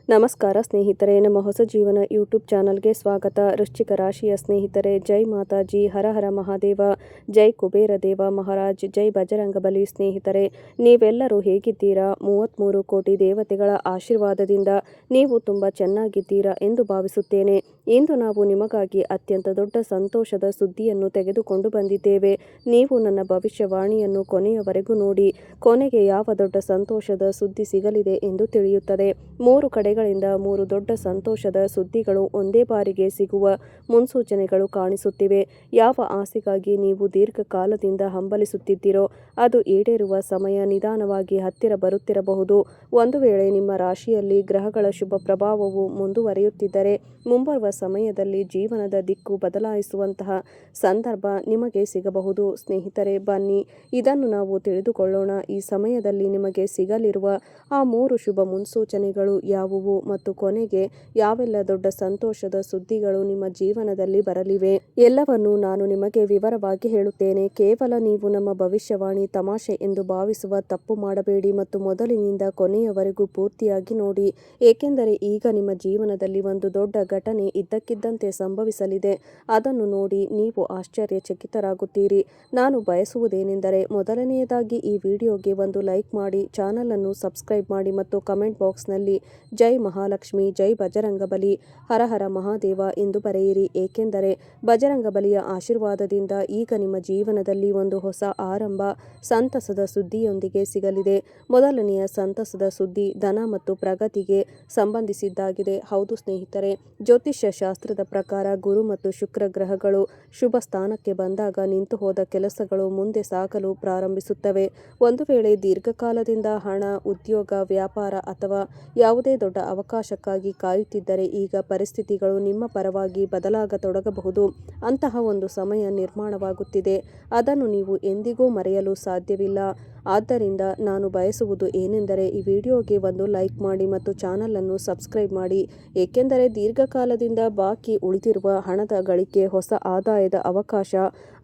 ನಮಸ್ಕಾರ ಸ್ನೇಹಿತರೆ, ನಮ್ಮ ಹೊಸ ಜೀವನ ಯೂಟ್ಯೂಬ್ ಚಾನಲ್ಗೆ ಸ್ವಾಗತ. ವೃಶ್ಚಿಕ ರಾಶಿಯ ಸ್ನೇಹಿತರೆ, ಜೈ ಮಾತಾಜಿ, ಹರ ಹರ ಮಹಾದೇವ, ಜೈ ಕುಬೇರ ದೇವ ಮಹಾರಾಜ್, ಜೈ ಬಜರಂಗಬಲಿ. ಸ್ನೇಹಿತರೆ, ನೀವೆಲ್ಲರೂ ಹೇಗಿದ್ದೀರಾ? 33 ಕೋಟಿ ದೇವತೆಗಳ ಆಶೀರ್ವಾದದಿಂದ ನೀವು ತುಂಬ ಚೆನ್ನಾಗಿದ್ದೀರಾ ಎಂದು ಭಾವಿಸುತ್ತೇನೆ. ಇಂದು ನಾವು ನಿಮಗಾಗಿ ಅತ್ಯಂತ ದೊಡ್ಡ ಸಂತೋಷದ ಸುದ್ದಿಯನ್ನು ತೆಗೆದುಕೊಂಡು ಬಂದಿದ್ದೇವೆ. ನೀವು ನನ್ನ ಭವಿಷ್ಯವಾಣಿಯನ್ನು ಕೊನೆಯವರೆಗೂ ನೋಡಿ. ಕೊನೆಗೆ ಯಾವ ದೊಡ್ಡ ಸಂತೋಷದ ಸುದ್ದಿ ಸಿಗಲಿದೆ ಎಂದು ತಿಳಿಯುತ್ತದೆ. 3 ಕಡೆಗಳಿಂದ 3 ದೊಡ್ಡ ಸಂತೋಷದ ಸುದ್ದಿಗಳು ಒಂದೇ ಬಾರಿಗೆ ಸಿಗುವ ಮುನ್ಸೂಚನೆಗಳು ಕಾಣಿಸುತ್ತಿವೆ. ಯಾವ ಆಸೆಗಾಗಿ ನೀವು ದೀರ್ಘಕಾಲದಿಂದ ಹಂಬಲಿಸುತ್ತಿದ್ದೀರೋ ಅದು ಈಡೇರುವ ಸಮಯ ನಿಧಾನವಾಗಿ ಹತ್ತಿರ ಬರುತ್ತಿರಬಹುದು. ಒಂದು ವೇಳೆ ನಿಮ್ಮ ರಾಶಿಯಲ್ಲಿ ಗ್ರಹಗಳ ಶುಭ ಪ್ರಭಾವವು ಮುಂದುವರಿಯುತ್ತಿದ್ದರೆ ಮುಂಬರುವ ಸಮಯದಲ್ಲಿ ಜೀವನದ ದಿಕ್ಕು ಬದಲಾಯಿಸುವಂತಹ ಸಂದರ್ಭ ನಿಮಗೆ ಸಿಗಬಹುದು. ಸ್ನೇಹಿತರೆ, ಬನ್ನಿ ಇದನ್ನು ನಾವು ತಿಳಿದುಕೊಳ್ಳೋಣ. ಈ ಸಮಯದಲ್ಲಿ ನಿಮಗೆ ಸಿಗಲಿರುವ ಆ 3 ಶುಭ ಮುನ್ಸೂಚನೆಗಳು ಯಾವುವು ಮತ್ತು ಕೊನೆಗೆ ಯಾವೆಲ್ಲ ದೊಡ್ಡ ಸಂತೋಷದ ಸುದ್ದಿಗಳು ನಿಮ್ಮ ಜೀವನದಲ್ಲಿ ಬರಲಿವೆ ಎಲ್ಲವನ್ನೂ ನಾನು ನಿಮಗೆ ವಿವರವಾಗಿ ಹೇಳುತ್ತೇನೆ. ಕೇವಲ ನೀವು ನಮ್ಮ ಭವಿಷ್ಯವಾಣಿ ತಮಾಷೆ ಎಂದು ಭಾವಿಸುವ ತಪ್ಪು ಮಾಡಬೇಡಿ ಮತ್ತು ಮೊದಲಿನಿಂದ ಕೊನೆಯವರೆಗೂ ಪೂರ್ತಿಯಾಗಿ ನೋಡಿ. ಏಕೆಂದರೆ ಈಗ ನಿಮ್ಮ ಜೀವನದಲ್ಲಿ ಒಂದು ದೊಡ್ಡ ಘಟನೆ ಇದ್ದಕ್ಕಿದ್ದಂತೆ ಸಂಭವಿಸಲಿದೆ. ಅದನ್ನು ನೋಡಿ ನೀವು ಆಶ್ಚರ್ಯಚಕಿತರಾಗುತ್ತೀರಿ. ನಾನು ಬಯಸುವುದೇನೆಂದರೆ, ಮೊದಲನೆಯದಾಗಿ ಈ ವಿಡಿಯೋಗೆ ಒಂದು ಲೈಕ್ ಮಾಡಿ, ಚಾನಲ್ ಅನ್ನು ಸಬ್ಸ್ಕ್ರೈಬ್ ಮಾಡಿ ಮತ್ತು ಕಮೆಂಟ್ ಬಾಕ್ಸ್ನಲ್ಲಿ ಜೈ ಮಹಾಲಕ್ಷ್ಮಿ, ಜೈ ಬಜರಂಗಬಲಿ, ಹರ ಹರ ಮಹಾದೇವ ಎಂದು ಬರೆಯಿರಿ. ಏಕೆಂದರೆ ಬಜರಂಗಬಲಿಯ ಆಶೀರ್ವಾದದಿಂದ ಈಗ ನಿಮ್ಮ ಜೀವನದಲ್ಲಿ ಒಂದು ಹೊಸ ಆರಂಭ ಸಂತಸದ ಸುದ್ದಿಯೊಂದಿಗೆ ಸಿಗಲಿದೆ. ಮೊದಲನೆಯ ಸಂತಸದ ಸುದ್ದಿ ಧನ ಮತ್ತು ಪ್ರಗತಿಗೆ ಸಂಬಂಧಿಸಿದ್ದಾಗಿದೆ. ಹೌದು ಸ್ನೇಹಿತರೆ, ಜ್ಯೋತಿಷ್ಯ ಶಾಸ್ತ್ರದ ಪ್ರಕಾರ ಗುರು ಮತ್ತು ಶುಕ್ರ ಗ್ರಹಗಳು ಶುಭ ಸ್ಥಾನಕ್ಕೆ ಬಂದಾಗ ನಿಂತು ಹೋದ ಕೆಲಸಗಳು ಮುಂದೆ ಸಾಗಲು ಪ್ರಾರಂಭಿಸುತ್ತವೆ. ಒಂದು ವೇಳೆ ದೀರ್ಘಕಾಲದಿಂದ ಹಣ, ಉದ್ಯೋಗ, ವ್ಯಾಪಾರ ಅಥವಾ ಯಾವುದೇ ದೊಡ್ಡ ಅವಕಾಶಕ್ಕಾಗಿ ಕಾಯುತ್ತಿದ್ದರೆ ಈಗ ಪರಿಸ್ಥಿತಿಗಳು ನಿಮ್ಮ ಪರವಾಗಿ ಬದಲಾಗತೊಡಗಬಹುದು. ಅಂತಹ ಒಂದು ಸಮಯ ನಿರ್ಮಾಣವಾಗುತ್ತಿದೆ. ಅದನ್ನು ನೀವು ಎಂದಿಗೂ ಮರೆಯಲು ಸಾಧ್ಯವಿಲ್ಲ. ಆದ್ದರಿಂದ ನಾನು ಬಯಸುವುದು ಏನೆಂದರೆ, ಈ ವಿಡಿಯೋಗೆ ಒಂದು ಲೈಕ್ ಮಾಡಿ ಮತ್ತು ಚಾನಲ್ ಅನ್ನು ಸಬ್ಸ್ಕ್ರೈಬ್ ಮಾಡಿ. ಏಕೆಂದರೆ ದೀರ್ಘಕಾಲದಿಂದ ಬಾಕಿ ಉಳಿದಿರುವ ಹಣದ ಗಳಿಕೆ, ಹೊಸ ಆದಾಯದ ಅವಕಾಶ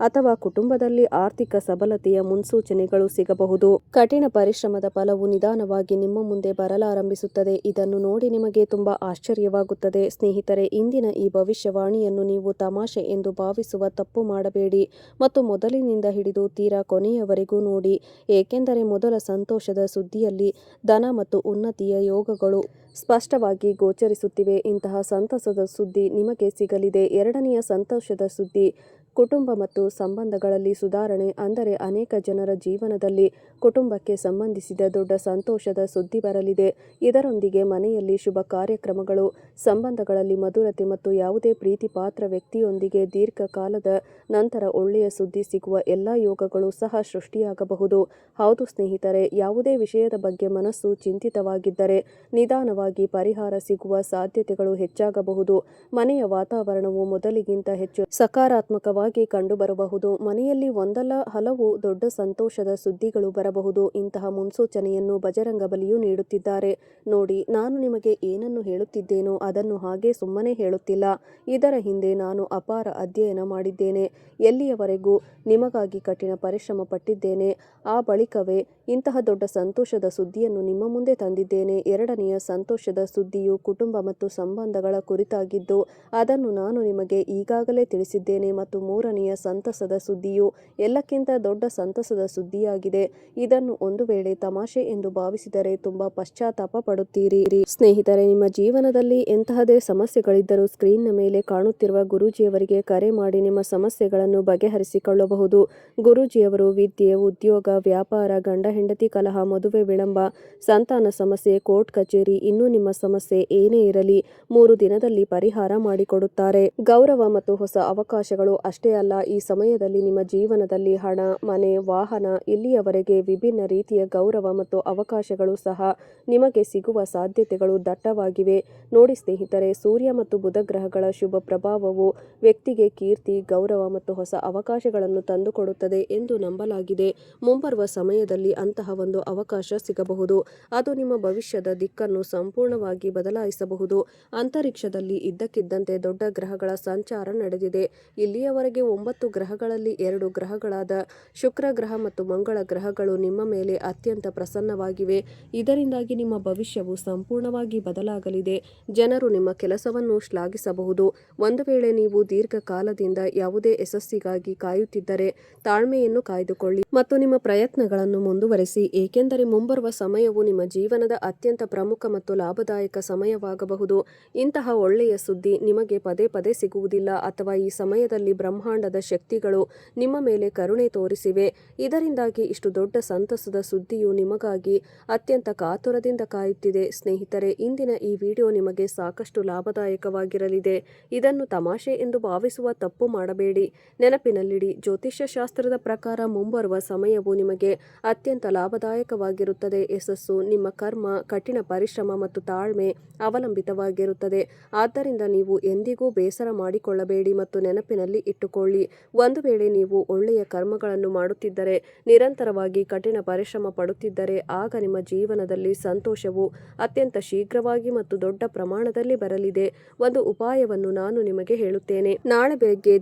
ಅಥವಾ ಕುಟುಂಬದಲ್ಲಿ ಆರ್ಥಿಕ ಸಬಲತೆಯ ಮುನ್ಸೂಚನೆಗಳು ಸಿಗಬಹುದು. ಕಠಿಣ ಪರಿಶ್ರಮದ ಫಲವು ನಿಧಾನವಾಗಿ ನಿಮ್ಮ ಮುಂದೆ ಬರಲಾರಂಭಿಸುತ್ತದೆ. ಇದನ್ನು ನೋಡಿ ನಿಮಗೆ ತುಂಬಾ ಆಶ್ಚರ್ಯವಾಗುತ್ತದೆ. ಸ್ನೇಹಿತರೆ, ಇಂದಿನ ಈ ಭವಿಷ್ಯವಾಣಿಯನ್ನು ನೀವು ತಮಾಷೆ ಎಂದು ಭಾವಿಸುವ ತಪ್ಪು ಮಾಡಬೇಡಿ ಮತ್ತು ಮೊದಲಿನಿಂದ ಹಿಡಿದು ತೀರಾ ಕೊನೆಯವರೆಗೂ ನೋಡಿ. ಏಕೆಂದರೆ ಮೊದಲ ಸಂತೋಷದ ಸುದ್ದಿಯಲ್ಲಿ ಧನ ಮತ್ತು ಉನ್ನತಿಯ ಯೋಗಗಳು ಸ್ಪಷ್ಟವಾಗಿ ಗೋಚರಿಸುತ್ತಿವೆ. ಇಂತಹ ಸಂತಸದ ಸುದ್ದಿ ನಿಮಗೆ ಸಿಗಲಿದೆ. ಎರಡನೆಯ ಸಂತೋಷದ ಸುದ್ದಿ ಕುಟುಂಬ ಮತ್ತು ಸಂಬಂಧಗಳಲ್ಲಿ ಸುಧಾರಣೆ. ಅಂದರೆ ಅನೇಕ ಜನರ ಜೀವನದಲ್ಲಿ ಕುಟುಂಬಕ್ಕೆ ಸಂಬಂಧಿಸಿದ ದೊಡ್ಡ ಸಂತೋಷದ ಸುದ್ದಿ ಬರಲಿದೆ. ಇದರೊಂದಿಗೆ ಮನೆಯಲ್ಲಿ ಶುಭ ಕಾರ್ಯಕ್ರಮಗಳು, ಸಂಬಂಧಗಳಲ್ಲಿ ಮಧುರತೆ ಮತ್ತು ಯಾವುದೇ ಪ್ರೀತಿ ಪಾತ್ರ ವ್ಯಕ್ತಿಯೊಂದಿಗೆ ದೀರ್ಘಕಾಲದ ನಂತರ ಒಳ್ಳೆಯ ಸುದ್ದಿ ಸಿಗುವ ಎಲ್ಲ ಯೋಗಗಳು ಸಹ ಸೃಷ್ಟಿಯಾಗಬಹುದು. ಹೌದು ಸ್ನೇಹಿತರೆ, ಯಾವುದೇ ವಿಷಯದ ಬಗ್ಗೆ ಮನಸ್ಸು ಚಿಂತಿತವಾಗಿದ್ದರೆ ನಿಧಾನವಾಗಿ ಪರಿಹಾರ ಸಿಗುವ ಸಾಧ್ಯತೆಗಳು ಹೆಚ್ಚಾಗಬಹುದು. ಮನೆಯ ವಾತಾವರಣವು ಮೊದಲಿಗಿಂತ ಹೆಚ್ಚು ಸಕಾರಾತ್ಮಕವಾಗಿ ಕಂಡುಬರಬಹುದು. ಮನೆಯಲ್ಲಿ ಒಂದಲ್ಲ ಹಲವು ದೊಡ್ಡ ಸಂತೋಷದ ಸುದ್ದಿಗಳು ಬರಬಹುದು. ಇಂತಹ ಮುನ್ಸೂಚನೆಯನ್ನು ಬಜರಂಗಬಲಿಯು ನೀಡುತ್ತಿದ್ದಾರೆ. ನೋಡಿ, ನಾನು ನಿಮಗೆ ಏನನ್ನು ಹೇಳುತ್ತಿದ್ದೇನೋ ಅದನ್ನು ಹಾಗೆ ಸುಮ್ಮನೆ ಹೇಳುತ್ತಿಲ್ಲ. ಇದರ ಹಿಂದೆ ನಾನು ಅಪಾರ ಅಧ್ಯಯನ ಮಾಡಿದ್ದೇನೆ. ಎಲ್ಲಿಯವರೆಗೂ ನಿಮಗಾಗಿ ಕಠಿಣ ಪರಿಶ್ರಮ ಪಟ್ಟಿದ್ದೇನೆ. ಆ ಬಳಿಕವೇ ಇಂತಹ ದೊಡ್ಡ ಸಂತೋಷದ ಸುದ್ದಿಯನ್ನು ನಿಮ್ಮ ಮುಂದೆ ತಂದಿದ್ದೇನೆ. ಎರಡನೆಯ ಸಂತೋಷದ ಸುದ್ದಿಯು ಕುಟುಂಬ ಮತ್ತು ಸಂಬಂಧಗಳ ಕುರಿತಾಗಿದ್ದು ಅದನ್ನು ನಾನು ನಿಮಗೆ ಈಗಾಗಲೇ ತಿಳಿಸಿದ್ದೇನೆ. ಮತ್ತು ಮೂರನೆಯ ಸಂತಸದ ಸುದ್ದಿಯು ಎಲ್ಲಕ್ಕಿಂತ ದೊಡ್ಡ ಸಂತಸದ ಸುದ್ದಿಯಾಗಿದೆ. ಇದನ್ನು ಒಂದು ವೇಳೆ ತಮಾಷೆ ಎಂದು ಭಾವಿಸಿದರೆ ತುಂಬಾ ಪಶ್ಚಾತ್ತಾಪ ಪಡುತ್ತೀರಿ. ಸ್ನೇಹಿತರೆ, ನಿಮ್ಮ ಜೀವನದಲ್ಲಿ ಎಂತಹದೇ ಸಮಸ್ಯೆಗಳಿದ್ದರೂ ಸ್ಕ್ರೀನ್ನ ಮೇಲೆ ಕಾಣುತ್ತಿರುವ ಗುರೂಜಿಯವರಿಗೆ ಕರೆ ಮಾಡಿ ನಿಮ್ಮ ಸಮಸ್ಯೆಗಳನ್ನು ಬಗೆಹರಿಸಿಕೊಳ್ಳಬಹುದು. ಗುರೂಜಿಯವರು ವಿದ್ಯೆ, ಉದ್ಯೋಗ, ವ್ಯಾಪಾರ, ಗಂಡ ಹೆಂಡತಿ ಕಲಹ, ಮದುವೆ ವಿಳಂಬ, ಸಂತಾನ ಸಮಸ್ಯೆ, ಕೋರ್ಟ್ ಕಚೇರಿ, ಇನ್ನೂ ನಿಮ್ಮ ಸಮಸ್ಯೆ ಏನೇ ಇರಲಿ 3 ದಿನದಲ್ಲಿ ಪರಿಹಾರ ಮಾಡಿಕೊಡುತ್ತಾರೆ. ಗೌರವ ಮತ್ತು ಹೊಸ ಅವಕಾಶಗಳು ಅಷ್ಟೇ ಅಲ್ಲ, ಈ ಸಮಯದಲ್ಲಿ ನಿಮ್ಮ ಜೀವನದಲ್ಲಿ ಹಣ, ಮನೆ, ವಾಹನ, ಇಲ್ಲಿಯವರೆಗೆ ವಿಭಿನ್ನ ರೀತಿಯ ಗೌರವ ಮತ್ತು ಅವಕಾಶಗಳು ಸಹ ನಿಮಗೆ ಸಿಗುವ ಸಾಧ್ಯತೆಗಳು ದಟ್ಟವಾಗಿವೆ. ನೋಡಿ ಸ್ನೇಹಿತರೆ, ಸೂರ್ಯ ಮತ್ತು ಬುಧ ಗ್ರಹಗಳ ಶುಭ ಪ್ರಭಾವವು ವ್ಯಕ್ತಿಗೆ ಕೀರ್ತಿ, ಗೌರವ ಮತ್ತು ಹೊಸ ಅವಕಾಶಗಳನ್ನು ತಂದುಕೊಡುತ್ತದೆ ಎಂದು ನಂಬಲಾಗಿದೆ. ಮುಂಬರುವ ಸಮಯದಲ್ಲಿ ಅಂತಹ ಒಂದು ಅವಕಾಶ ಸಿಗಬಹುದು. ಅದು ನಿಮ್ಮ ಭವಿಷ್ಯದ ದಿಕ್ಕನ್ನು ಸಂಪೂರ್ಣವಾಗಿ ಬದಲಾಯಿಸಬಹುದು. ಅಂತರಿಕ್ಷದಲ್ಲಿ ಇದ್ದಕ್ಕಿದ್ದಂತೆ ದೊಡ್ಡ ಗ್ರಹಗಳ ಸಂಚಾರ ನಡೆದಿದೆ. ಇಲ್ಲಿಯವರೆಗೆ ಇಲ್ಲಿಯವರೆಗೆ 9 ಗ್ರಹಗಳಲ್ಲಿ 2 ಗ್ರಹಗಳಾದ ಶುಕ್ರ ಗ್ರಹ ಮತ್ತು ಮಂಗಳ ಗ್ರಹಗಳು ನಿಮ್ಮ ಮೇಲೆ ಅತ್ಯಂತ ಪ್ರಸನ್ನವಾಗಿವೆ. ಇದರಿಂದಾಗಿ ನಿಮ್ಮ ಭವಿಷ್ಯವು ಸಂಪೂರ್ಣವಾಗಿ ಬದಲಾಗಲಿದೆ. ಜನರು ನಿಮ್ಮ ಕೆಲಸವನ್ನು ಶ್ಲಾಘಿಸಬಹುದು. ಒಂದು ವೇಳೆ ನೀವು ದೀರ್ಘಕಾಲದಿಂದ ಯಾವುದೇ ಯಶಸ್ಸಿಗಾಗಿ ಕಾಯುತ್ತಿದ್ದರೆ ತಾಳ್ಮೆಯನ್ನು ಕಾಯ್ದುಕೊಳ್ಳಿ ಮತ್ತು ನಿಮ್ಮ ಪ್ರಯತ್ನಗಳನ್ನು ಮುಂದುವರೆಸಿ, ಏಕೆಂದರೆ ಮುಂಬರುವ ಸಮಯವು ನಿಮ್ಮ ಜೀವನದ ಅತ್ಯಂತ ಪ್ರಮುಖ ಮತ್ತು ಲಾಭದಾಯಕ ಸಮಯವಾಗಬಹುದು. ಇಂತಹ ಒಳ್ಳೆಯ ಸುದ್ದಿ ನಿಮಗೆ ಪದೇ ಪದೇ ಸಿಗುವುದಿಲ್ಲ, ಅಥವಾ ಈ ಸಮಯದಲ್ಲಿ ಬ್ರಹ್ಮಾಂಡದ ಶಕ್ತಿಗಳು ನಿಮ್ಮ ಮೇಲೆ ಕರುಣೆ ತೋರಿಸಿವೆ. ಇದರಿಂದಾಗಿ ಇಷ್ಟು ದೊಡ್ಡ ಸಂತಸದ ಸುದ್ದಿಯು ನಿಮಗಾಗಿ ಅತ್ಯಂತ ಕಾತುರದಿಂದ ಕಾಯುತ್ತಿದೆ. ಸ್ನೇಹಿತರೆ, ಇಂದಿನ ಈ ವಿಡಿಯೋ ನಿಮಗೆ ಸಾಕಷ್ಟು ಲಾಭದಾಯಕವಾಗಿರಲಿದೆ. ಇದನ್ನು ತಮಾಷೆ ಎಂದು ಭಾವಿಸುವ ತಪ್ಪು ಮಾಡಬೇಡಿ. ನೆನಪಿನಲ್ಲಿಡಿ, ಜ್ಯೋತಿಷ್ಯ ಶಾಸ್ತ್ರದ ಪ್ರಕಾರ ಮುಂಬರುವ ಸಮಯವು ನಿಮಗೆ ಅತ್ಯಂತ ಲಾಭದಾಯಕವಾಗಿರುತ್ತದೆ. ಯಶಸ್ಸು ನಿಮ್ಮ ಕರ್ಮ, ಕಠಿಣ ಪರಿಶ್ರಮ ಮತ್ತು ತಾಳ್ಮೆ ಅವಲಂಬಿತವಾಗಿರುತ್ತದೆ. ಆದ್ದರಿಂದ ನೀವು ಎಂದಿಗೂ ಬೇಸರ ಮಾಡಿಕೊಳ್ಳಬೇಡಿ ಮತ್ತು ನೆನಪಿನಲ್ಲಿ ಇಟ್ಟುಕೊಳ್ಳಿ, ಒಂದು ವೇಳೆ ನೀವು ಒಳ್ಳೆಯ ಕರ್ಮಗಳನ್ನು ಮಾಡುತ್ತಿದ್ದರೆ, ನಿರಂತರವಾಗಿ ಕಠಿಣ ಪರಿಶ್ರಮ ಪಡುತ್ತಿದ್ದರೆ, ಆಗ ನಿಮ್ಮ ಜೀವನದಲ್ಲಿ ಸಂತೋಷವು ಅತ್ಯಂತ ಶೀಘ್ರವಾಗಿ ಮತ್ತು ದೊಡ್ಡ ಪ್ರಮಾಣದಲ್ಲಿ ಬರಲಿದೆ. ಒಂದು ಉಪಾಯವನ್ನು ನಾನು ನಿಮಗೆ ಹೇಳುತ್ತೇನೆ. ನಾಳೆ ಬೆಳಗ್ಗೆ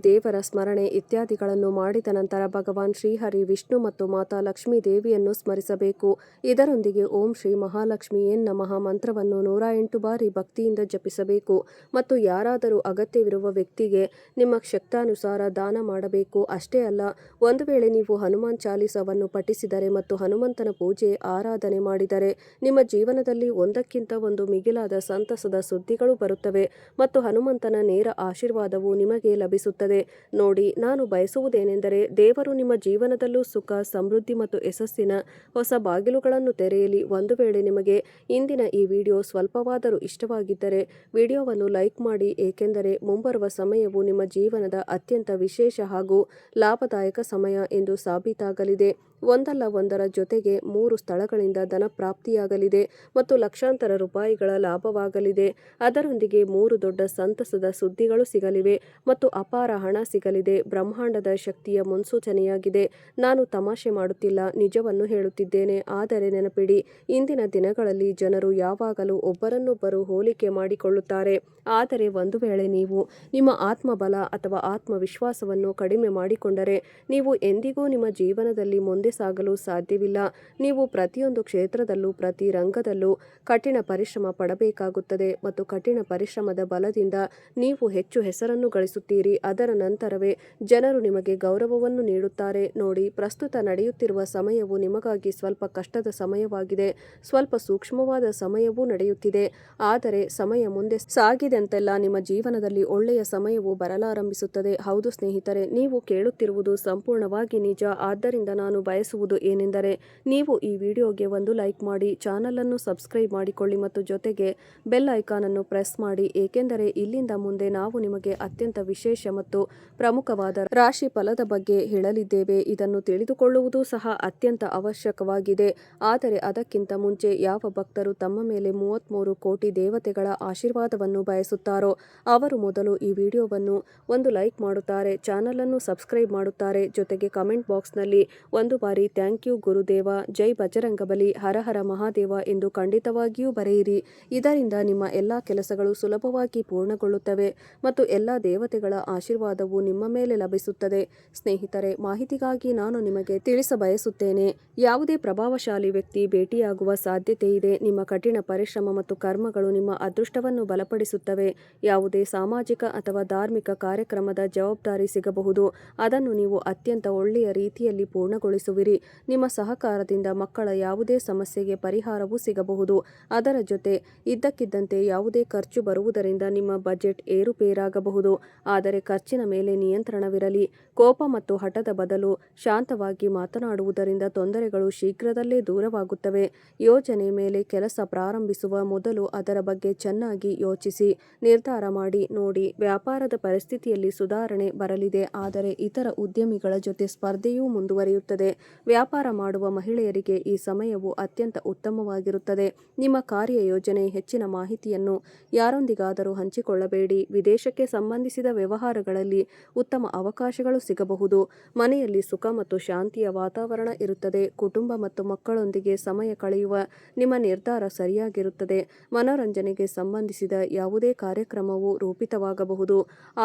ದೇವರ ಸ್ಮರಣೆ ಇತ್ಯಾದಿಗಳನ್ನು ಮಾಡಿದ ನಂತರ ಭಗವಾನ್ ಶ್ರೀಹರಿ, ವಿಷ್ಣು ಮತ್ತು ಮಾತಾ ಲಕ್ಷ್ಮೀ ದೇವಿಯನ್ನು ಸ್ಮರಿಸಬೇಕು. ಇದರೊಂದಿಗೆ ಓಂ ಶ್ರೀ ಮಹಾಲಕ್ಷ್ಮಿಯೇ ನಮಃ ಮಂತ್ರವನ್ನು 108 ಬಾರಿ ಭಕ್ತಿಯಿಂದ ಜಪಿಸಬೇಕು ಮತ್ತು ಯಾರಾದರೂ ಅಗತ್ಯವಿರುವ ವ್ಯಕ್ತಿಗೆ ನಿಮ್ಮ ಶಕ್ತಾನುಸಾರ ದಾನ ಮಾಡಬೇಕು. ಅಷ್ಟೇ ಅಲ್ಲ, ಒಂದು ವೇಳೆ ನೀವು ಹನುಮಾನ್ ಚಾಲಿಸವನ್ನು ಪಠಿಸಿದರೆ ಮತ್ತು ಹನುಮಂತನ ಪೂಜೆ ಆರಾಧನೆ ಮಾಡಿದರೆ ನಿಮ್ಮ ಜೀವನದಲ್ಲಿ ಒಂದಕ್ಕಿಂತ ಒಂದು ಮಿಗಿಲಾದ ಸಂತಸದ ಸುದ್ದಿಗಳು ಬರುತ್ತವೆ ಮತ್ತು ಹನುಮಂತನ ನೇರ ಆಶೀರ್ವಾದವು ನಿಮಗೆ ಲಭಿಸುತ್ತದೆ. ನೋಡಿ, ನಾನು ಬಯಸುವುದೇನೆಂದರೆ ದೇವರು ನಿಮ್ಮ ಜೀವನದಲ್ಲೂ ಸುಖ, ಸಮೃದ್ಧಿ ಮತ್ತು ಯಶಸ್ಸಿನ ಹೊಸ ಬಾಗಿಲುಗಳನ್ನು ತೆರೆಯಲಿ. ಒಂದು ವೇಳೆ ನಿಮಗೆ ಇಂದಿನ ಈ ವಿಡಿಯೋ ಸ್ವಲ್ಪವಾದರೂ ಇಷ್ಟವಾಗಿದ್ದರೆ ವಿಡಿಯೋವನ್ನು ಲೈಕ್ ಮಾಡಿ, ಏಕೆಂದರೆ ಮುಂಬರುವ ಸಮಯವು ನಿಮ್ಮ ಜೀವನದ ಅತ್ಯಂತ ವಿಶೇಷ ಹಾಗೂ ಲಾಭದಾಯಕ ಸಮಯ ಎಂದು ಸಾಬೀತಾಗಲಿದೆ. ಒಂದಲ್ಲ ಒಂದರ ಜೊತೆಗೆ 3 ಸ್ಥಳಗಳಿಂದ ಧನ ಪ್ರಾಪ್ತಿಯಾಗಲಿದೆ ಮತ್ತು ಲಕ್ಷಾಂತರ ರೂಪಾಯಿಗಳ ಲಾಭವಾಗಲಿದೆ. ಅದರೊಂದಿಗೆ 3 ದೊಡ್ಡ ಸಂತಸದ ಸುದ್ದಿಗಳು ಸಿಗಲಿವೆ ಮತ್ತು ಅಪಾರ ಹಣ ಸಿಗಲಿದೆ. ಬ್ರಹ್ಮಾಂಡದ ಶಕ್ತಿಯ ಮುನ್ಸೂಚನೆಯಾಗಿದೆ. ನಾನು ತಮಾಷೆ ಮಾಡುತ್ತಿಲ್ಲ, ನಿಜವನ್ನು ಹೇಳುತ್ತಿದ್ದೇನೆ. ಆದರೆ ನೆನಪಿಡಿ, ಇಂದಿನ ದಿನಗಳಲ್ಲಿ ಜನರು ಯಾವಾಗಲೂ ಒಬ್ಬರನ್ನೊಬ್ಬರು ಹೋಲಿಕೆ ಮಾಡಿಕೊಳ್ಳುತ್ತಾರೆ. ಆದರೆ ಒಂದು ವೇಳೆ ನೀವು ನಿಮ್ಮ ಆತ್ಮಬಲ ಅಥವಾ ಆತ್ಮವಿಶ್ವಾಸವನ್ನು ಕಡಿಮೆ ಮಾಡಿಕೊಂಡರೆ ನೀವು ಎಂದಿಗೂ ನಿಮ್ಮ ಜೀವನದಲ್ಲಿ ಮುಂದೆ ಸಾಗಲು ಸಾಧ್ಯವಿಲ್ಲ. ನೀವು ಪ್ರತಿಯೊಂದು ಕ್ಷೇತ್ರದಲ್ಲೂ, ಪ್ರತಿ ರಂಗದಲ್ಲೂ ಕಠಿಣ ಪರಿಶ್ರಮ ಪಡಬೇಕಾಗುತ್ತದೆ ಮತ್ತು ಕಠಿಣ ಪರಿಶ್ರಮದ ಬಲದಿಂದ ನೀವು ಹೆಚ್ಚು ಹೆಸರನ್ನು ಗಳಿಸುತ್ತೀರಿ. ಅದರ ನಂತರವೇ ಜನರು ನಿಮಗೆ ಗೌರವವನ್ನು ನೀಡುತ್ತಾರೆ. ನೋಡಿ, ಪ್ರಸ್ತುತ ನಡೆಯುತ್ತಿರುವ ಸಮಯವು ನಿಮಗಾಗಿ ಸ್ವಲ್ಪ ಕಷ್ಟದ ಸಮಯವಾಗಿದೆ. ಸ್ವಲ್ಪ ಸೂಕ್ಷ್ಮವಾದ ಸಮಯವೂ ನಡೆಯುತ್ತಿದೆ. ಆದರೆ ಸಮಯ ಮುಂದೆ ಸಾಗಿದಂತೆಲ್ಲ ನಿಮ್ಮ ಜೀವನದಲ್ಲಿ ಒಳ್ಳೆಯ ಸಮಯವು ಬರಲಾರಂಭಿಸುತ್ತದೆ. ಹೌದು ಸ್ನೇಹಿತರೆ, ನೀವು ಕೇಳುತ್ತಿರುವುದು ಸಂಪೂರ್ಣವಾಗಿ ನಿಜ. ಆದ್ದರಿಂದ ನಾನು ಬಯಸುವುದು ಏನೆಂದರೆ ನೀವು ಈ ವಿಡಿಯೋಗೆ ಒಂದು ಲೈಕ್ ಮಾಡಿ, ಚಾನಲ್ ಅನ್ನು ಸಬ್ಸ್ಕ್ರೈಬ್ ಮಾಡಿಕೊಳ್ಳಿ ಮತ್ತು ಜೊತೆಗೆ ಬೆಲ್ ಐಕಾನ್ ಅನ್ನು ಪ್ರೆಸ್ ಮಾಡಿ, ಏಕೆಂದರೆ ಇಲ್ಲಿಂದ ಮುಂದೆ ನಾವು ನಿಮಗೆ ಅತ್ಯಂತ ವಿಶೇಷ ಮತ್ತು ಪ್ರಮುಖವಾದ ರಾಶಿ ಫಲದ ಬಗ್ಗೆ ಹೇಳಲಿದ್ದೇವೆ. ಇದನ್ನು ತಿಳಿದುಕೊಳ್ಳುವುದು ಸಹ ಅತ್ಯಂತ ಅವಶ್ಯಕವಾಗಿದೆ. ಆದರೆ ಅದಕ್ಕಿಂತ ಮುಂಚೆ ಯಾವ ಭಕ್ತರು ತಮ್ಮ ಮೇಲೆ 33 ಕೋಟಿ ದೇವತೆಗಳ ಆಶೀರ್ವಾದವನ್ನು ಬಯಸುತ್ತಾರೋ ಅವರು ಮೊದಲು ಈ ವಿಡಿಯೋವನ್ನು ಒಂದು ಲೈಕ್ ಮಾಡುತ್ತಾರೆ, ಚಾನಲ್ ಅನ್ನು ಸಬ್ಸ್ಕ್ರೈಬ್ ಮಾಡುತ್ತಾರೆ, ಜೊತೆಗೆ ಕಮೆಂಟ್ ಬಾಕ್ಸ್ನಲ್ಲಿ ಒಂದು ಬಾರಿ ಥ್ಯಾಂಕ್ ಯು ಗುರುದೇವ, ಜೈ ಬಜರಂಗಬಲಿ, ಹರ ಹರ ಮಹಾದೇವ ಎಂದು ಖಂಡಿತವಾಗಿಯೂ ಬರೆಯಿರಿ. ಇದರಿಂದ ನಿಮ್ಮ ಎಲ್ಲಾ ಕೆಲಸಗಳು ಸುಲಭವಾಗಿ ಪೂರ್ಣಗೊಳ್ಳುತ್ತವೆ ಮತ್ತು ಎಲ್ಲಾ ದೇವತೆಗಳ ಆಶೀರ್ವಾದವು ನಿಮ್ಮ ಮೇಲೆ ಲಭಿಸುತ್ತದೆ. ಸ್ನೇಹಿತರೆ, ಮಾಹಿತಿಗಾಗಿ ನಾನು ನಿಮಗೆ ತಿಳಿಸಬಯಸುತ್ತೇನೆ, ಯಾವುದೇ ಪ್ರಭಾವಶಾಲಿ ವ್ಯಕ್ತಿ ಭೇಟಿಯಾಗುವ ಸಾಧ್ಯತೆ ಇದೆ. ನಿಮ್ಮ ಕಠಿಣ ಪರಿಶ್ರಮ ಮತ್ತು ಕರ್ಮಗಳು ನಿಮ್ಮ ಅದೃಷ್ಟವನ್ನು ಬಲಪಡಿಸುತ್ತವೆ. ಯಾವುದೇ ಸಾಮಾಜಿಕ ಅಥವಾ ಧಾರ್ಮಿಕ ಕಾರ್ಯಕ್ರಮದ ಜವಾಬ್ದಾರಿ ಸಿಗಬಹುದು. ಅದನ್ನು ನೀವು ಅತ್ಯಂತ ಒಳ್ಳೆಯ ರೀತಿಯಲ್ಲಿ ಪೂರ್ಣಗೊಳಿಸುವಿರಿ. ನಿಮ್ಮ ಸಹಕಾರದಿಂದ ಮಕ್ಕಳ ಯಾವುದೇ ಸಮಸ್ಯೆಗೆ ಪರಿಹಾರವೂ ಸಿಗಬಹುದು. ಅದರ ಜೊತೆ ಇದ್ದಕ್ಕಿದ್ದಂತೆ ಯಾವುದೇ ಖರ್ಚು ಬರುವುದರಿಂದ ನಿಮ್ಮ ಬಜೆಟ್ ಏರುಪೇರಾಗಬಹುದು. ಆದರೆ ಖರ್ಚಿನ ಮೇಲೆ ನಿಯಂತ್ರಣವಿರಲಿ. ಕೋಪ ಮತ್ತು ಹಠದ ಬದಲು ಶಾಂತವಾಗಿ ಮಾತನಾಡುವುದರಿಂದ ತೊಂದರೆಗಳು ಶೀಘ್ರದಲ್ಲೇ ದೂರವಾಗುತ್ತವೆ. ಯೋಜನೆ ಮೇಲೆ ಕೆಲಸ ಪ್ರಾರಂಭಿಸುವ ಮೊದಲು ಅದರ ಬಗ್ಗೆ ಚೆನ್ನಾಗಿ ಯೋಚಿಸಿ ನಿರ್ಧಾರ ಮಾಡಿ. ನೋಡಿ, ವ್ಯಾಪಾರದ ಪರಿಸ್ಥಿತಿಯಲ್ಲಿ ಸುಧಾರಣೆ ಬರಲಿದೆ, ಆದರೆ ಇತರ ಉದ್ಯಮಿಗಳ ಜೊತೆ ಸ್ಪರ್ಧೆಯೂ ಮುಂದುವರಿಯುತ್ತದೆ. ವ್ಯಾಪಾರ ಮಾಡುವ ಮಹಿಳೆಯರಿಗೆ ಈ ಸಮಯವು ಅತ್ಯಂತ ಉತ್ತಮವಾಗಿರುತ್ತದೆ. ನಿಮ್ಮ ಕಾರ್ಯಯೋಜನೆ ಹೆಚ್ಚಿನ ಮಾಹಿತಿಯನ್ನು ಯಾರೊಂದಿಗಾದರೂ ಹಂಚಿಕೊಳ್ಳಬೇಡಿ. ವಿದೇಶಕ್ಕೆ ಸಂಬಂಧಿಸಿದ ವ್ಯವಹಾರಗಳಲ್ಲಿ ಉತ್ತಮ ಅವಕಾಶಗಳು ಸಿಗಬಹುದು. ಮನೆಯಲ್ಲಿ ಸುಖ ಮತ್ತು ಶಾಂತಿಯ ವಾತಾವರಣ ಇರುತ್ತದೆ. ಕುಟುಂಬ ಮತ್ತು ಮಕ್ಕಳೊಂದಿಗೆ ಸಮಯ ಕಳೆಯುವ ನಿಮ್ಮ ನಿರ್ಧಾರ ಸರಿಯಾಗಿರುತ್ತದೆ. ಮನೋರಂಜನೆಗೆ ಸಂಬಂಧಿಸಿದ ಯಾವುದೇ ಕಾರ್ಯಕ್ರಮವು ರೂಪಿತವಾಗಬಹುದು.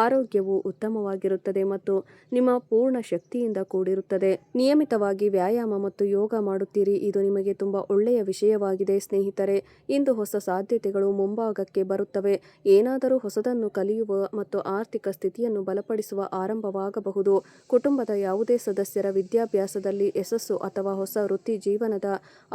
ಆರೋಗ್ಯವು ಉತ್ತಮವಾಗಿ ಉತ್ತಮವಾಗಿರುತ್ತದೆ ಮತ್ತು ನಿಮ್ಮ ಪೂರ್ಣ ಶಕ್ತಿಯಿಂದ ಕೂಡಿರುತ್ತದೆ. ನಿಯಮಿತವಾಗಿ ವ್ಯಾಯಾಮ ಮತ್ತು ಯೋಗ ಮಾಡುತ್ತೀರಿ. ಇದು ನಿಮಗೆ ತುಂಬಾ ಒಳ್ಳೆಯ ವಿಷಯವಾಗಿದೆ ಸ್ನೇಹಿತರೆ. ಇಂದು ಹೊಸ ಸಾಧ್ಯತೆಗಳು ಮುಂಭಾಗಕ್ಕೆ ಬರುತ್ತವೆ. ಏನಾದರೂ ಹೊಸದನ್ನು ಕಲಿಯುವ ಮತ್ತು ಆರ್ಥಿಕ ಸ್ಥಿತಿಯನ್ನು ಬಲಪಡಿಸುವ ಆರಂಭವಾಗಬಹುದು. ಕುಟುಂಬದ ಯಾವುದೇ ಸದಸ್ಯರ ವಿದ್ಯಾಭ್ಯಾಸದಲ್ಲಿ ಯಶಸ್ಸು ಅಥವಾ ಹೊಸ ವೃತ್ತಿ ಜೀವನದ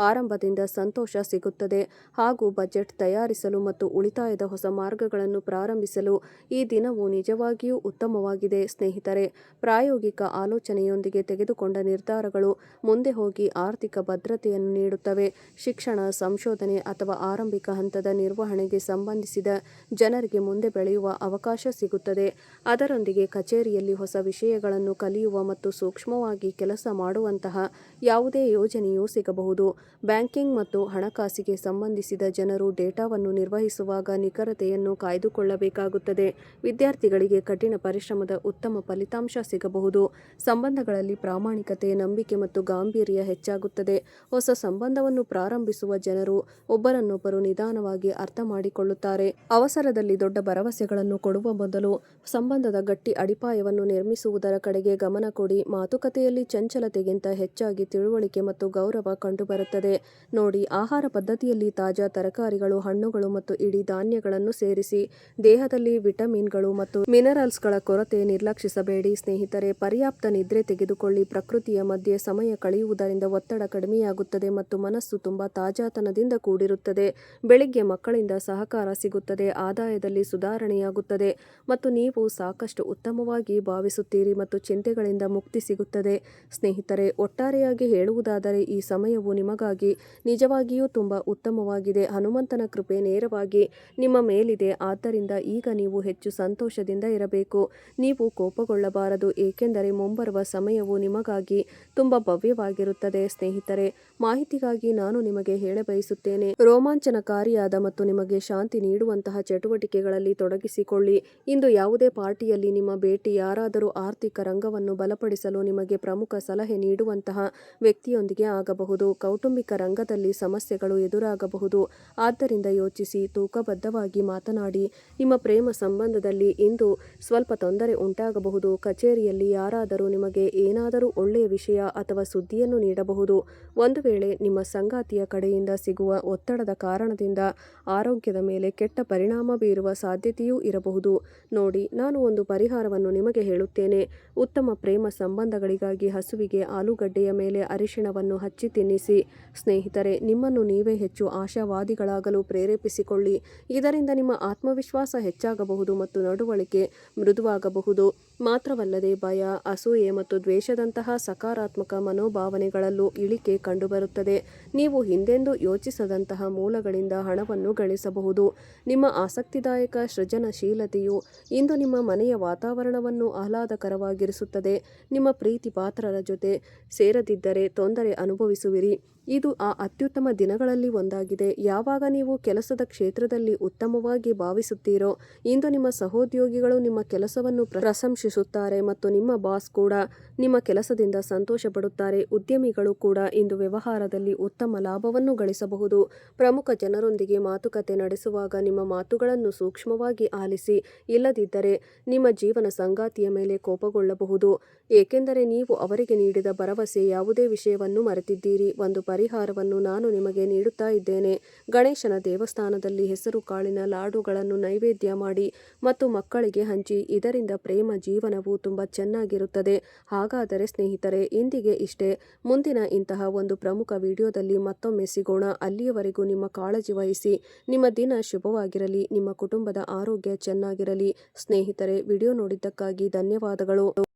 ಆರಂಭದಿಂದ ಸಂತೋಷ ಸಿಗುತ್ತದೆ ಹಾಗೂ ಬಜೆಟ್ ತಯಾರಿಸಲು ಮತ್ತು ಉಳಿತಾಯದ ಹೊಸ ಮಾರ್ಗಗಳನ್ನು ಪ್ರಾರಂಭಿಸಲು ಈ ದಿನವು ನಿಜವಾಗಿಯೂ ಉತ್ತಮವಾಗಿದೆ ಸ್ನೇಹಿತರೆ. ಪ್ರಾಯೋಗಿಕ ಆಲೋಚನೆಯೊಂದಿಗೆ ತೆಗೆದುಕೊಂಡ ನಿರ್ಧಾರಗಳು ಮುಂದೆ ಹೋಗಿ ಆರ್ಥಿಕ ಭದ್ರತೆಯನ್ನು ನೀಡುತ್ತವೆ. ಶಿಕ್ಷಣ, ಸಂಶೋಧನೆ ಅಥವಾ ಆರಂಭಿಕ ಹಂತದ ನಿರ್ವಹಣೆಗೆ ಸಂಬಂಧಿಸಿದ ಜನರಿಗೆ ಮುಂದೆ ಬೆಳೆಯುವ ಅವಕಾಶ ಸಿಗುತ್ತದೆ. ಅದರೊಂದಿಗೆ ಕಚೇರಿಯಲ್ಲಿ ಹೊಸ ವಿಷಯಗಳನ್ನು ಕಲಿಯುವ ಮತ್ತು ಸೂಕ್ಷ್ಮವಾಗಿ ಕೆಲಸ ಮಾಡುವಂತಹ ಯಾವುದೇ ಯೋಜನೆಯೂ ಸಿಗಬಹುದು. ಬ್ಯಾಂಕಿಂಗ್ ಮತ್ತು ಹಣಕಾಸಿಗೆ ಸಂಬಂಧಿಸಿದ ಜನರು ಡೇಟಾವನ್ನು ನಿರ್ವಹಿಸುವಾಗ ನಿಖರತೆಯನ್ನು ಕಾಯ್ದುಕೊಳ್ಳಬೇಕಾಗುತ್ತದೆ. ವಿದ್ಯಾರ್ಥಿಗಳಿಗೆ ಕಠಿಣ ಪರಿಶ್ರಮದ ಉತ್ತಮ ಫಲಿತಾಂಶ ಸಿಗಬಹುದು. ಸಂಬಂಧಗಳಲ್ಲಿ ಪ್ರಾಮಾಣಿಕತೆ, ನಂಬಿಕೆ ಮತ್ತು ಗಾಂಭೀರ್ಯ ಹೆಚ್ಚಾಗುತ್ತದೆ. ಹೊಸ ಸಂಬಂಧವನ್ನು ಪ್ರಾರಂಭಿಸುವ ಜನರು ಒಬ್ಬರನ್ನೊಬ್ಬರು ನಿಧಾನವಾಗಿ ಅರ್ಥ ಮಾಡಿಕೊಳ್ಳುತ್ತಾರೆ. ಅವಸರದಲ್ಲಿ ದೊಡ್ಡ ಭರವಸೆಗಳನ್ನು ಕೊಡುವ ಬದಲು ಸಂಬಂಧದ ಗಟ್ಟಿ ಅಡಿಪಾಯವನ್ನು ನಿರ್ಮಿಸುವುದರ ಕಡೆಗೆ ಗಮನ ಕೊಡಿ. ಮಾತುಕತೆಯಲ್ಲಿ ಚಂಚಲತೆಗಿಂತ ಹೆಚ್ಚಾಗಿ ತಿಳುವಳಿಕೆ ಮತ್ತು ಗೌರವ ಕಂಡುಬರುತ್ತದೆ. ನೋಡಿ, ಆಹಾರ ಪದ್ಧತಿಯಲ್ಲಿ ತಾಜಾ ತರಕಾರಿಗಳು, ಹಣ್ಣುಗಳು ಮತ್ತು ಇಡೀ ಧಾನ್ಯಗಳನ್ನು ಸೇರಿಸಿ. ದೇಹದಲ್ಲಿ ವಿಟಮಿನ್ಗಳು ಮತ್ತು ಮಿನರಲ್ಸ್ಗಳ ಕೊರತೆ ನಿರ್ಲಕ್ಷಿಸಬೇಡಿ ಸ್ನೇಹಿತರೆ. ಪರ್ಯಾಪ್ತ ನಿದ್ರೆ ತೆಗೆದುಕೊಳ್ಳಿ. ಪ್ರಕೃತಿಯ ಮಧ್ಯೆ ಸಮಯ ಕಳೆಯುವುದರಿಂದ ಒತ್ತಡ ಕಡಿಮೆಯಾಗುತ್ತದೆ ಮತ್ತು ಮನಸ್ಸು ತುಂಬಾ ತಾಜಾತನದಿಂದ ಕೂಡಿರುತ್ತದೆ. ಬೆಳಿಗ್ಗೆ ಮಕ್ಕಳಿಂದ ಸಹಕಾರ ಸಿಗುತ್ತದೆ, ಆದಾಯದಲ್ಲಿ ಸುಧಾರಣೆಯಾಗುತ್ತದೆ ಮತ್ತು ನೀವು ಸಾಕಷ್ಟು ಉತ್ತಮವಾಗಿ ಭಾವಿಸುತ್ತೀರಿ ಮತ್ತು ಚಿಂತೆಗಳಿಂದ ಮುಕ್ತಿ ಸಿಗುತ್ತದೆ ಸ್ನೇಹಿತರೆ. ಒಟ್ಟಾರೆಯಾಗಿ ಹೇಳುವುದಾದರೆ ಈ ಸಮಯವು ನಿಮಗಾಗಿ ನಿಜವಾಗಿಯೂ ತುಂಬಾ ಉತ್ತಮವಾಗಿದೆ. ಹನುಮಂತನ ಕೃಪೆ ನೇರವಾಗಿ ನಿಮ್ಮ ಮೇಲಿದೆ. ಆದ್ದರಿಂದ ಈಗ ನೀವು ಹೆಚ್ಚು ಸಂತೋಷದಿಂದ ಇರಬೇಕು. ನೀವು ಕೋಪಗೊಳ್ಳಬಾರದು, ಏಕೆಂದರೆ ಮುಂಬರುವ ಸಮಯವು ನಿಮಗಾಗಿ ತುಂಬಾ ಭವ್ಯವಾಗಿರುತ್ತದೆ ಸ್ನೇಹಿತರೆ. ಮಾಹಿತಿಗಾಗಿ ನಾನು ನಿಮಗೆ ಹೇಳಬಯಸುತ್ತೇನೆ, ರೋಮಾಂಚನಕಾರಿಯಾದ ಮತ್ತು ನಿಮಗೆ ಶಾಂತಿ ನೀಡುವಂತಹ ಚಟುವಟಿಕೆಗಳಲ್ಲಿ ತೊಡಗಿಸಿಕೊಳ್ಳಿ. ಇಂದು ಯಾವುದೇ ಪಾರ್ಟಿಯಲ್ಲಿ ನಿಮ್ಮ ಭೇಟಿ ಯಾರಾದರೂ ಆರ್ಥಿಕ ರಂಗವನ್ನು ಬಲಪಡಿಸಲು ನಿಮಗೆ ಪ್ರಮುಖ ಸಲಹೆ ನೀಡುವಂತಹ ವ್ಯಕ್ತಿಯೊಂದಿಗೆ ಆಗಬಹುದು. ಕೌಟುಂಬಿಕ ರಂಗದಲ್ಲಿ ಸಮಸ್ಯೆಗಳು ಎದುರಾಗಬಹುದು. ಆದ್ದರಿಂದ ಯೋಚಿಸಿ, ತೂಕಬದ್ಧವಾಗಿ ಮಾತನಾಡಿ. ನಿಮ್ಮ ಪ್ರೇಮ ಸಂಬಂಧದಲ್ಲಿ ಇಂದು ಸ್ವಲ್ಪ ತೊಂದರೆ ಉಂಟಾಗಬಹುದು. ಕಚೇರಿಯಲ್ಲಿ ಯಾರಾದರೂ ನಿಮಗೆ ಏನಾದರೂ ಒಳ್ಳೆಯ ವಿಷಯ ಅಥವಾ ಸುದ್ದಿಯನ್ನು ನೀಡಬಹುದು. ಒಂದು ವೇಳೆ ನಿಮ್ಮ ಸಂಗಾತಿಯ ಕಡೆಯಿಂದ ಸಿಗುವ ಒತ್ತಡದ ಕಾರಣದಿಂದ ಆರೋಗ್ಯದ ಮೇಲೆ ಕೆಟ್ಟ ಪರಿಣಾಮ ಬೀರುವ ಸಾಧ್ಯತೆಯೂ ಇರಬಹುದು. ನೋಡಿ, ನಾನು ಒಂದು ಪರಿಹಾರವನ್ನು ನಿಮಗೆ ಹೇಳುತ್ತೇನೆ. ಉತ್ತಮ ಪ್ರೇಮ ಸಂಬಂಧಗಳಿಗಾಗಿ ಹಸುವಿಗೆ ಆಲೂಗಡ್ಡೆಯ ಮೇಲೆ ಅರಿಶಿಣವನ್ನು ಹಚ್ಚಿ ತಿನ್ನಿಸಿ. ಸ್ನೇಹಿತರೆ, ನಿಮ್ಮನ್ನು ನೀವೇ ಹೆಚ್ಚು ಆಶಾವಾದಿಗಳಾಗಲು ಪ್ರೇರೇಪಿಸಿಕೊಳ್ಳಿ. ಇದರಿಂದ ನಿಮ್ಮ ಆತ್ಮವಿಶ್ವಾಸ ಹೆಚ್ಚಾಗಬಹುದು ಮತ್ತು ನಡವಳಿಕೆ ಮೃದುವಾಗಬಹುದು. ಮಾತ್ರವಲ್ಲದೆ ಭಯ, ಅಸೂಯೆ ಮತ್ತು ದ್ವೇಷದಂತಹ ಸಕಾರಾತ್ಮಕ ಮನೋಭಾವನೆಗಳಲ್ಲೂ ಇಳಿಕೆ ಕಂಡುಬರುತ್ತದೆ. ನೀವು ಹಿಂದೆಂದೂ ಯೋಚಿಸದಂತಹ ಮೂಲಗಳಿಂದ ಹಣವನ್ನು ಗಳಿಸಬಹುದು. ನಿಮ್ಮ ಆಸಕ್ತಿದಾಯಕ ಸೃಜನಶೀಲತೆಯು ಇಂದು ನಿಮ್ಮ ಮನೆಯ ವಾತಾವರಣವನ್ನು ಆಹ್ಲಾದಕರವಾಗಿರಿಸುತ್ತದೆ. ನಿಮ್ಮ ಪ್ರೀತಿ ಪಾತ್ರರ ಜೊತೆ ಸೇರದಿದ್ದರೆ ತೊಂದರೆ ಅನುಭವಿಸುವಿರಿ. ಇದು ಆ ಅತ್ಯುತ್ತಮ ದಿನಗಳಲ್ಲಿ ಒಂದಾಗಿದೆ ಯಾವಾಗ ನೀವು ಕೆಲಸದ ಕ್ಷೇತ್ರದಲ್ಲಿ ಉತ್ತಮವಾಗಿ ಭಾವಿಸುತ್ತೀರೋ. ಇಂದು ನಿಮ್ಮ ಸಹೋದ್ಯೋಗಿಗಳು ನಿಮ್ಮ ಕೆಲಸವನ್ನು ಪ್ರಶಂಸಿಸುತ್ತಾರೆ ಮತ್ತು ನಿಮ್ಮ ಬಾಸ್ ಕೂಡ ನಿಮ್ಮ ಕೆಲಸದಿಂದ ಸಂತೋಷ ಪಡುತ್ತಾರೆ. ಉದ್ಯಮಿಗಳು ಕೂಡ ಇಂದು ವ್ಯವಹಾರದಲ್ಲಿ ಉತ್ತಮ ಲಾಭವನ್ನು ಗಳಿಸಬಹುದು. ಪ್ರಮುಖ ಜನರೊಂದಿಗೆ ಮಾತುಕತೆ ನಡೆಸುವಾಗ ನಿಮ್ಮ ಮಾತುಗಳನ್ನು ಸೂಕ್ಷ್ಮವಾಗಿ ಆಲಿಸಿ. ಇಲ್ಲದಿದ್ದರೆ ನಿಮ್ಮ ಜೀವನ ಸಂಗಾತಿಯ ಮೇಲೆ ಕೋಪಗೊಳ್ಳಬಹುದು, ಏಕೆಂದರೆ ನೀವು ಅವರಿಗೆ ನೀಡಿದ ಭರವಸೆ ಯಾವುದೇ ವಿಷಯವನ್ನು ಮರೆತಿದ್ದೀರಿ. ಒಂದು ಪರಿಹಾರವನ್ನು ನಾನು ನಿಮಗೆ ನೀಡುತ್ತಾ ಇದ್ದೇನೆ. ಗಣೇಶನ ದೇವಸ್ಥಾನದಲ್ಲಿ ಹೆಸರು ಕಾಳಿನ ಲಾಡುಗಳನ್ನು ನೈವೇದ್ಯ ಮಾಡಿ ಮತ್ತು ಮಕ್ಕಳಿಗೆ ಹಂಚಿ. ಇದರಿಂದ ಪ್ರೇಮ ಜೀವನವು ತುಂಬಾ ಚೆನ್ನಾಗಿರುತ್ತದೆ. ಹಾಗಾದರೆ ಸ್ನೇಹಿತರೆ, ಇಂದಿಗೆ ಇಷ್ಟೇ. ಮುಂದಿನ ಇಂತಹ ಒಂದು ಪ್ರಮುಖ ವಿಡಿಯೋದಲ್ಲಿ ಮತ್ತೊಮ್ಮೆ ಸಿಗೋಣ. ಅಲ್ಲಿಯವರೆಗೂ ನಿಮ್ಮ ಕಾಳಜಿ ವಹಿಸಿ. ನಿಮ್ಮ ದಿನ ಶುಭವಾಗಿರಲಿ. ನಿಮ್ಮ ಕುಟುಂಬದ ಆರೋಗ್ಯ ಚೆನ್ನಾಗಿರಲಿ. ಸ್ನೇಹಿತರೆ, ವಿಡಿಯೋ ನೋಡಿದ್ದಕ್ಕಾಗಿ ಧನ್ಯವಾದಗಳು.